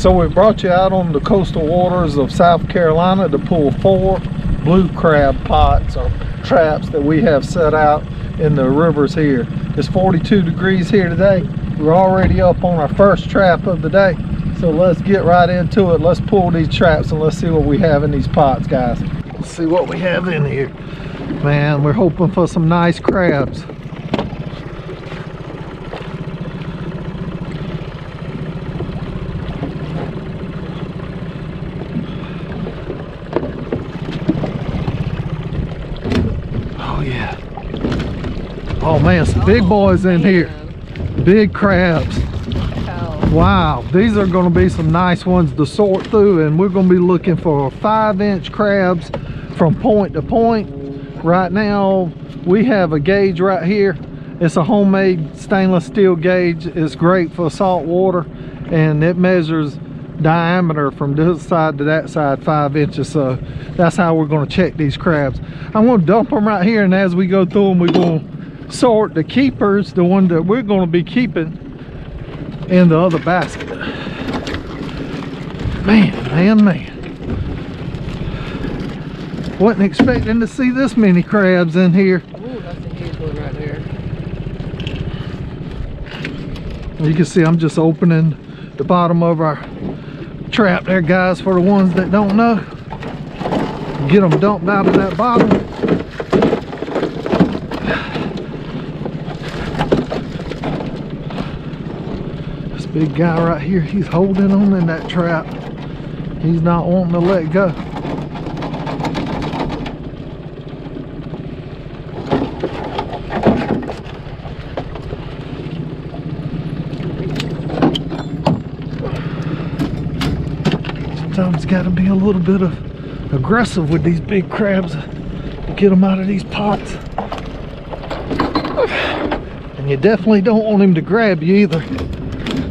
So we brought you out on the coastal waters of South Carolina to pull 4 blue crab pots or traps that we have set out in the rivers here. It's 42 degrees here today. We're already up on our first trap of the day. So let's get right into it. Let's pull these traps and let's see what we have in these pots, guys. Let's see what we have in here. Man, we're hoping for some nice crabs. Oh man, some big boys in here. Big crabs. Wow, these are going to be some nice ones to sort through, and we're going to be looking for 5-inch crabs from point to point. Right now we have a gauge right here. It's a homemade stainless steel gauge. It's great for salt water, and it measures diameter from this side to that side 5 inches. So that's how we're going to check these crabs. I'm going to dump them right here, and as we go through them, we're going to sort the keepers, the one that we're going to be keeping, in the other basket. Man. Wasn't expecting to see this many crabs in here. Ooh, that's a huge one right there. You can see I'm just opening the bottom of our trap there, guys, for the ones that don't know. Get them dumped out of that bottom. Big guy right here, he's holding on in that trap. He's not wanting to let go. Sometimes got to be a little bit aggressive with these big crabs to get them out of these pots. And you definitely don't want him to grab you either,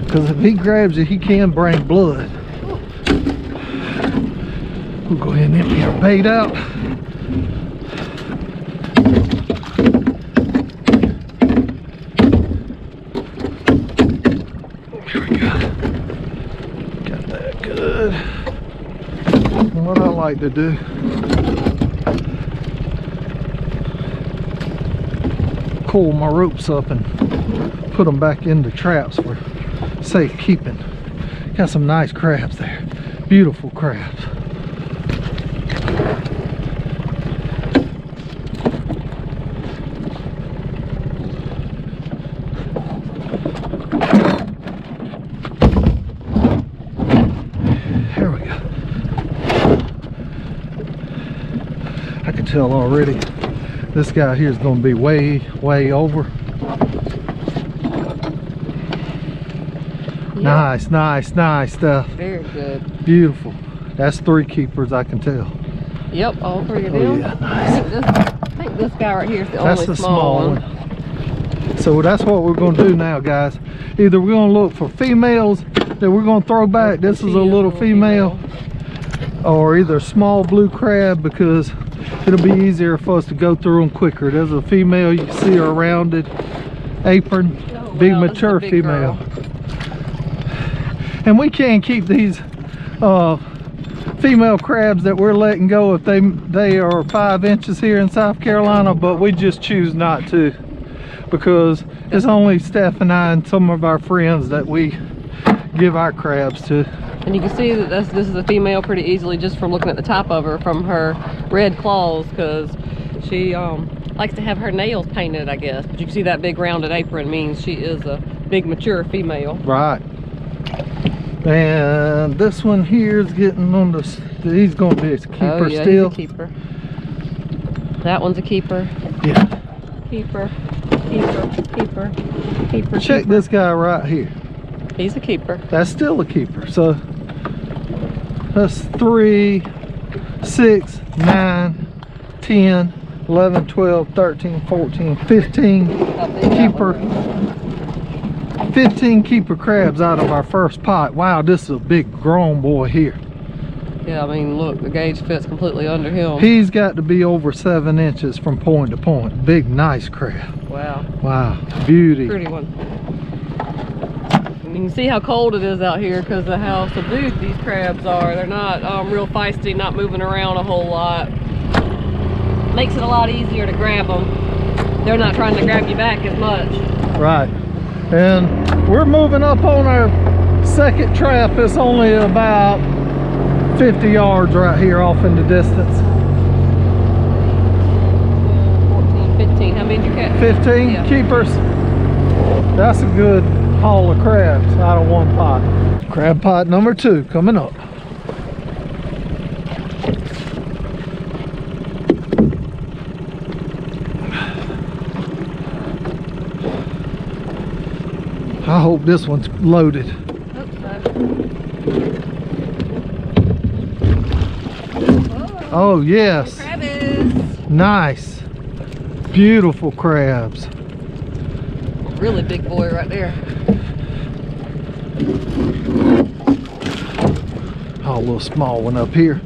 because if he grabs you, he can bring blood. We'll go ahead and empty our bait out. There we go. Got that good. And what I like to do, coil my ropes up and put them back into traps for safe keeping. Got some nice crabs there. Beautiful crabs. There we go. I can tell already this guy here is going to be way over. Nice stuff. Very good. Beautiful. That's 3 keepers, I can tell. Yep, all 3 of them. Oh, yeah, nice. I think this guy right here is the only small one. So that's what we're going to do now, guys. Either we're going to look for females that we're going to throw back. This is a little female. Or either small blue crab, because it'll be easier for us to go through them quicker. There's a female, you can see her rounded apron. Oh, big wow, mature big female. Girl. And we can keep these female crabs that we're letting go if they are 5 inches here in South Carolina, but we just choose not to, because it's only Steph and I and some of our friends that we give our crabs to. And you can see that this is a female pretty easily just from looking at the top of her, from her red claws, because she likes to have her nails painted, I guess. But you can see that big rounded apron means she is a big mature female. Right. And this one here is getting on this. He's going to be a keeper still. He's a keeper. That one's a keeper. Yeah. Keeper. Check this guy right here. He's a keeper. That's still a keeper. So that's 3, 6, 9, 10, 11, 12, 13, 14, 15 keeper. 15 keeper crabs out of our first pot. Wow, this is a big grown boy here. Yeah, I mean, look, the gauge fits completely under him. He's got to be over 7 inches from point to point. Big, nice crab. Wow. Wow, beauty. Pretty one. You can see how cold it is out here because of how subdued these crabs are. They're not real feisty, not moving around a whole lot. Makes it a lot easier to grab them. They're not trying to grab you back as much. Right. And we're moving up on our second trap. It's only about 50 yards right here off in the distance. 14, 15. How many did you catch? 15 Yeah. keepers. That's a good haul of crabs out of one pot. Crab pot number 2 coming up. I hope this one's loaded. Hope so. Oh yes. Crab is. Nice. Beautiful crabs. Really big boy right there. Oh, a little small one up here.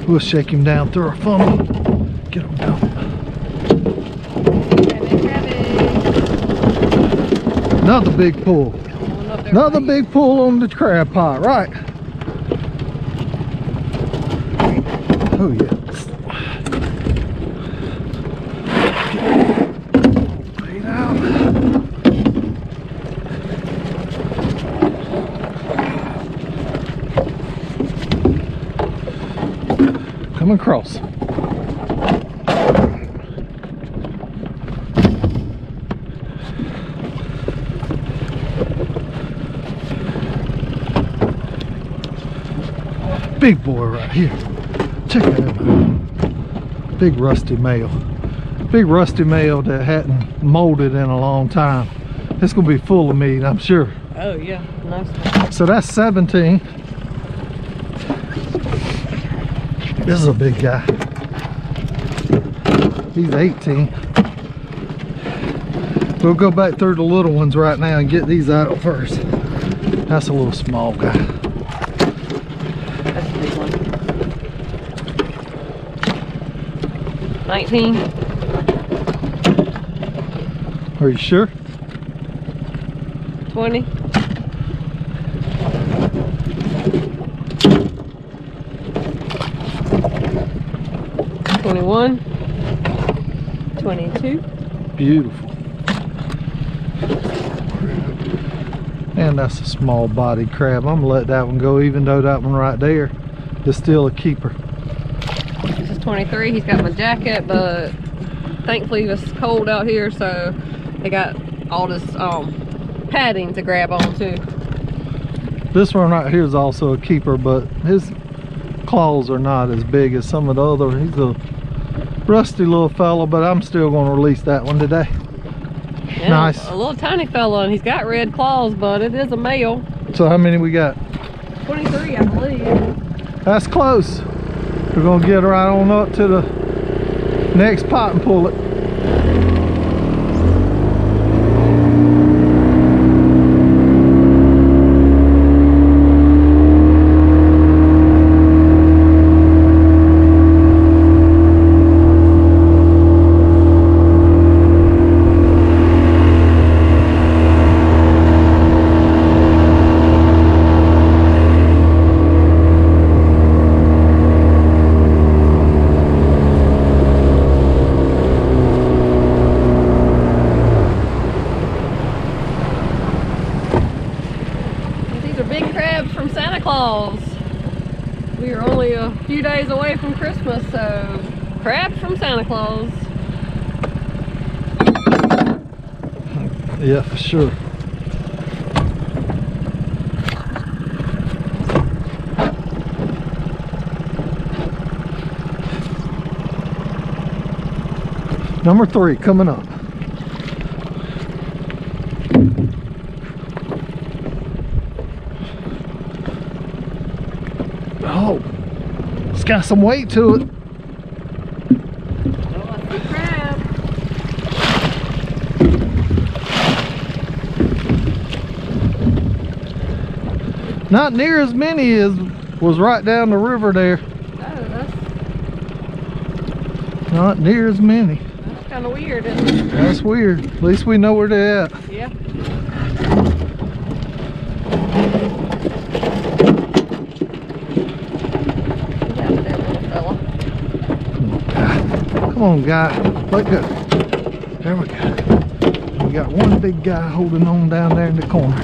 We'll shake him down through our funnel. Get him down. Another big pull. Another big pull on the crab pot, right? Oh yeah. Bait out. Come across. Big boy right here. Check that out. Big rusty male. Big rusty male that hadn't molded in a long time. It's gonna be full of meat, I'm sure. Oh yeah, nice. So that's 17. This is a big guy. He's 18. We'll go back through the little ones right now and get these out first. That's a little small guy. That's a big one. 19. Are you sure? 20. 21. 22. Beautiful. And that's a small bodied crab. I'm gonna let that one go, even though that one right there is still a keeper. This is 23. He's got my jacket, but thankfully it's cold out here, so they got all this padding to grab onto. This one right here is also a keeper, but his claws are not as big as some of the other. He's a rusty little fella, but I'm still going to release that one today. Yeah, Nice. A little tiny fella, and he's got red claws, but it is a male. So how many we got? 23, I believe. That's close. We're going to get right on up to the next pot and pull it. We are only a few days away from Christmas, so crabs from Santa Claus. Yeah, for sure. Number 3 coming up. Oh, it's got some weight to it. Oh, I see crab. Not near as many as was right down the river there. Oh, that's Not near as many. kind of weird, isn't it? That's weird. At least we know where they're at. Yeah. Come on, guy. Let go. There we go. We got one big guy holding on down there in the corner.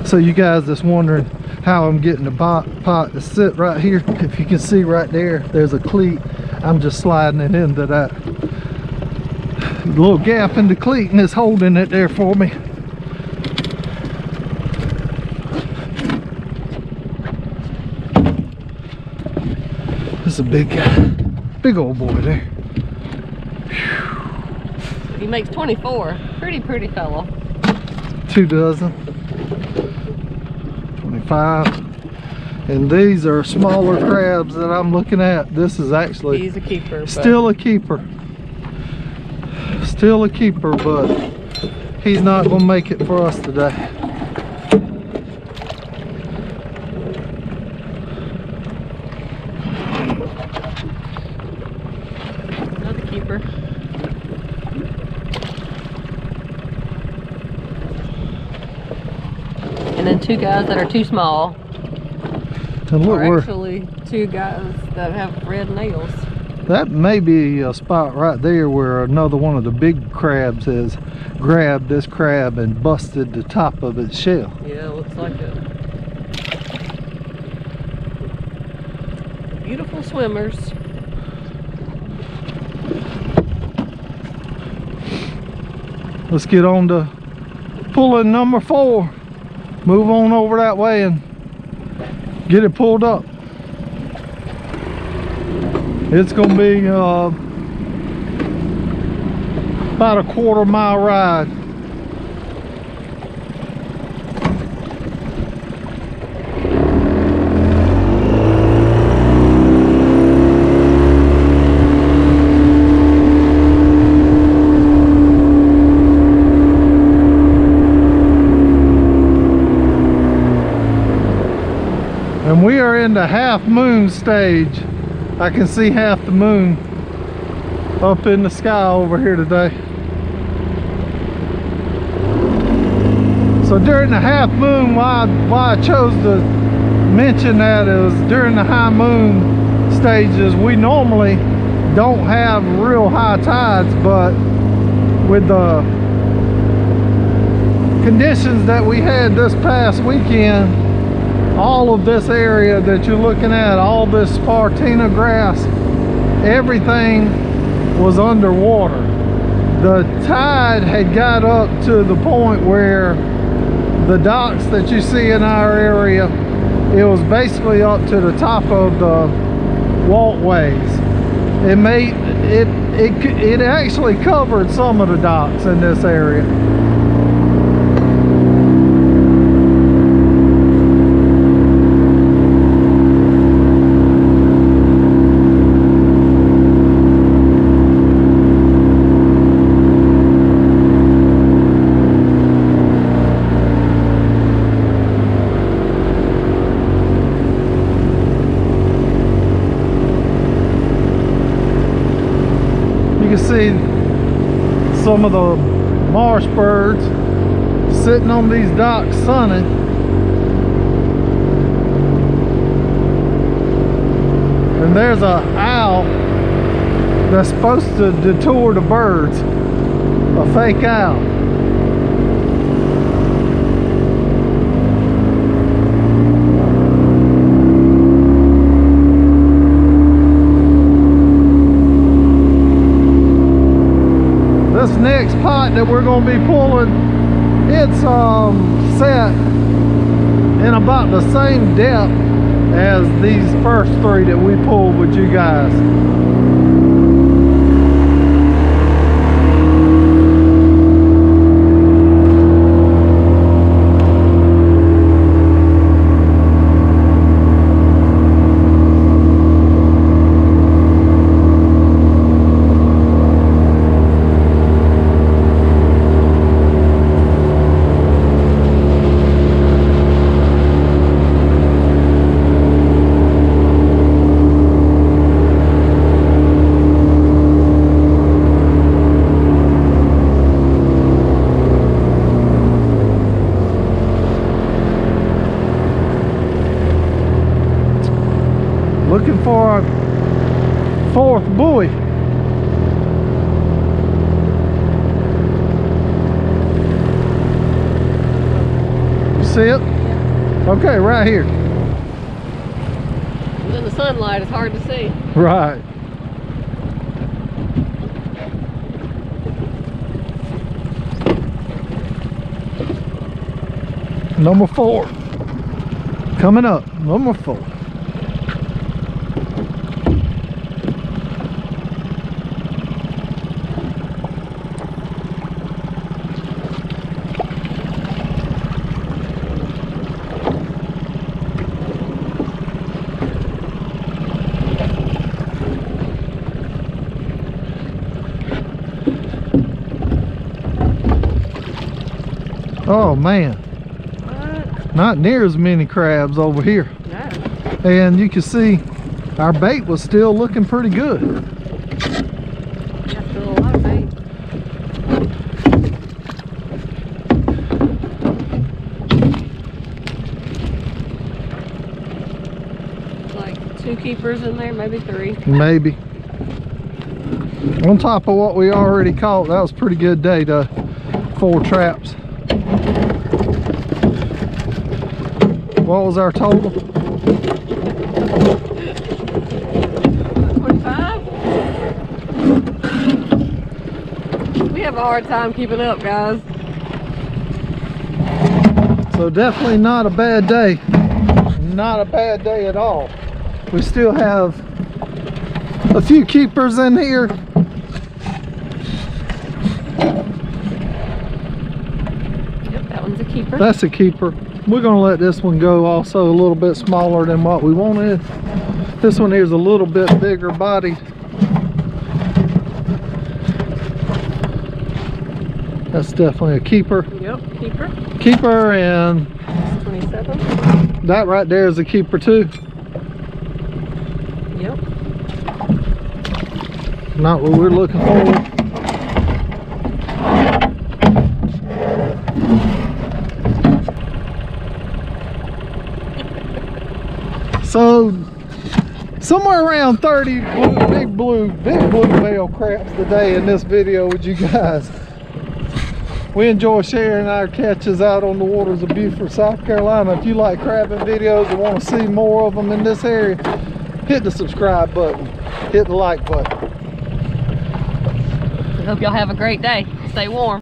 So you guys that's wondering how I'm getting the pot to sit right here, if you can see right there, there's a cleat. I'm just sliding it into that little gap in the cleat and it's holding it there for me. This is a big guy, big old boy there. He makes 24. Pretty fellow. 2 dozen. 25. And these are smaller crabs that I'm looking at. This is actually, he's a keeper, still a keeper. Still a keeper, but he's not gonna make it for us today. Another keeper. And then 2 guys that are too small. And look, or actually 2 guys that have red nails. That may be a spot right there where another one of the big crabs has grabbed this crab and busted the top of its shell. Yeah, looks like it. Beautiful swimmers. Let's get on to pulling number 4. Move on over that way and get it pulled up. It's gonna be about a 1/4 mile ride. And we are in the half moon stage. I can see half the moon up in the sky over here today. So during the half moon, why I chose to mention that is during the high moon stages, we normally don't have real high tides, but with the conditions that we had this past weekend, all of this area that you're looking at, all this spartina grass, everything was underwater. The tide had got up to the point where the docks that you see in our area, it was basically up to the top of the walkways. It actually covered some of the docks in this area. You can see some of the marsh birds sitting on these docks sunning. And there's an owl that's supposed to detour the birds, a fake owl. This next pot that we're going to be pulling, it's set in about the same depth as these first 3 that we pulled with you guys. Looking for our fourth buoy. You see it? Yeah. Okay, right here. In the sunlight, it's hard to see. Right. Number 4. Coming up, number 4. Oh man. What? Not near as many crabs over here. No. And you can see our bait was still looking pretty good. Yeah, still a lot of bait. Like 2 keepers in there, maybe 3. Maybe. On top of what we already caught, that was a pretty good day to 4 traps. What was our total? 25? We have a hard time keeping up, guys. So definitely not a bad day. Not a bad day at all. We still have a few keepers in here. Yep, that one's a keeper. That's a keeper. We're gonna let this one go also a little bit smaller than what we wanted. This one here is a little bit bigger bodied. That's definitely a keeper. Yep, keeper. Keeper, and 27. that right there is a keeper too. Yep. Not what we're looking for. So somewhere around 30 big blue whale crabs today in this video with you guys. We enjoy sharing our catches out on the waters of Beaufort, South Carolina. If you like crabbing videos and want to see more of them in this area, hit the subscribe button, hit the like button. I hope y'all have a great day. Stay warm.